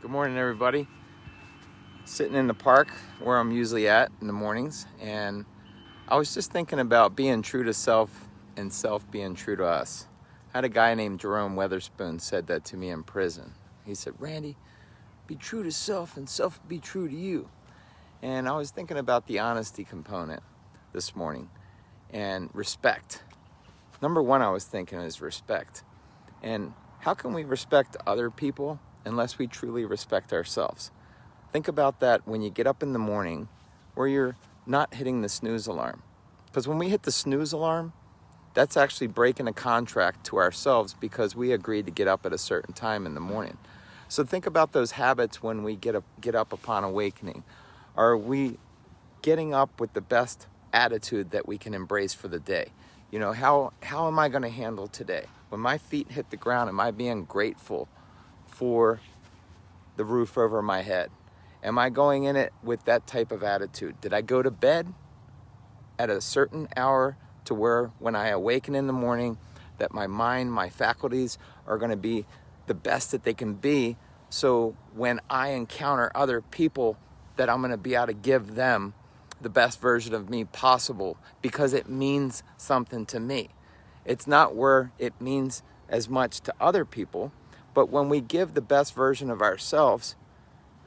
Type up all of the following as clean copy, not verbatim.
Good morning, everybody. Sitting in the park where I'm usually at in the mornings, and I was just thinking about being true to self and self being true to us. I had a guy named Jerome Weatherspoon said that to me in prison. He said, "Randy, be true to self and self be true to you." And I was thinking about the honesty component this morning and respect. Number one, I was thinking is respect. And how can we respect other people unless we truly respect ourselves? Think about that when you get up in the morning where you're not hitting the snooze alarm. Because when we hit the snooze alarm, that's actually breaking a contract to ourselves because we agreed to get up at a certain time in the morning. So think about those habits when we get up upon awakening. Are we getting up with the best attitude that we can embrace for the day? You know, how am I going to handle today? When my feet hit the ground, am I being grateful for the roof over my head? Am I going in it with that type of attitude? Did I go to bed at a certain hour to where when I awaken in the morning that my mind, my faculties are going to be the best that they can be, so when I encounter other people that I'm going to be able to give them the best version of me possible because it means something to me. It's not where it means as much to other people, but when we give the best version of ourselves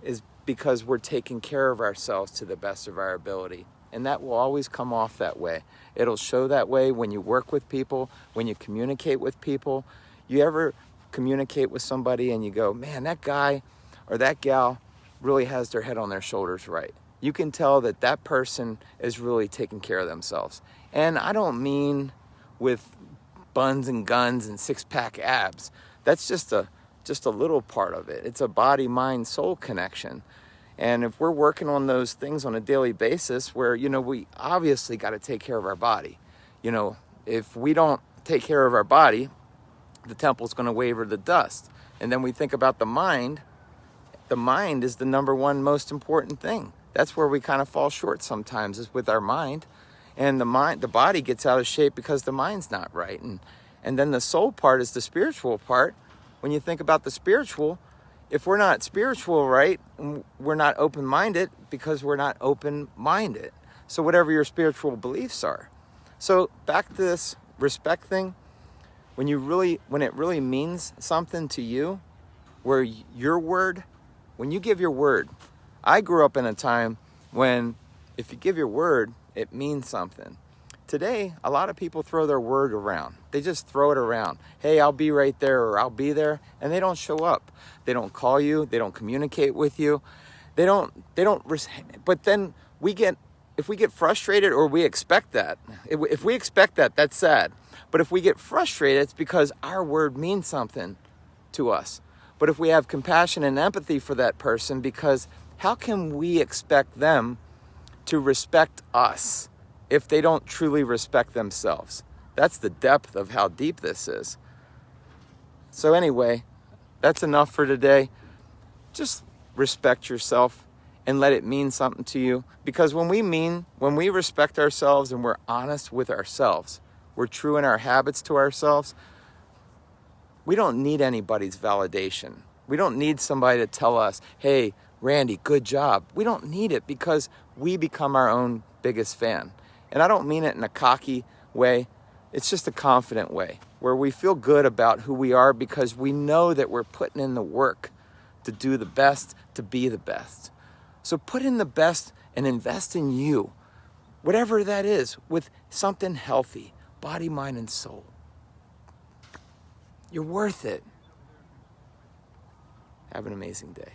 is because we're taking care of ourselves to the best of our ability. And that will always come off that way. It'll show that way when you work with people, when you communicate with people. You ever communicate with somebody and you go, man, that guy or that gal really has their head on their shoulders right. You can tell that that person is really taking care of themselves. And I don't mean with buns and guns and six-pack abs. That's just a little part of it. It's a body, mind, soul connection. And if we're working on those things on a daily basis where, we obviously got to take care of our body. If we don't take care of our body, the temple's going to waver the dust. And then we think about the mind. The mind is the number one most important thing. That's where we kind of fall short sometimes, is with our mind. And the body gets out of shape because the mind's not right. And then the soul part is the spiritual part. When you think about the spiritual, if we're not spiritual right, we're not open-minded because we're not open-minded. So whatever your spiritual beliefs are. So back to this respect thing, when it really means something to you, where when you give your word, I grew up in a time when if you give your word, it means something. Today, a lot of people throw their word around. They just throw it around. Hey, I'll be right there, or I'll be there, and they don't show up. They don't call you. They don't communicate with you. But then if we get frustrated, or we expect that, if we expect that, that's sad. But if we get frustrated, it's because our word means something to us. But if we have compassion and empathy for that person, because how can we expect them to respect us if they don't truly respect themselves? That's the depth of how deep this is. So anyway, that's enough for today. Just respect yourself and let it mean something to you. Because when we respect ourselves and we're honest with ourselves, we're true in our habits to ourselves, we don't need anybody's validation. We don't need somebody to tell us, hey, Randy, good job. We don't need it because we become our own biggest fan. And I don't mean it in a cocky way. It's just a confident way where we feel good about who we are because we know that we're putting in the work to do the best, to be the best. So put in the best and invest in you, whatever that is, with something healthy, body, mind, and soul. You're worth it. Have an amazing day.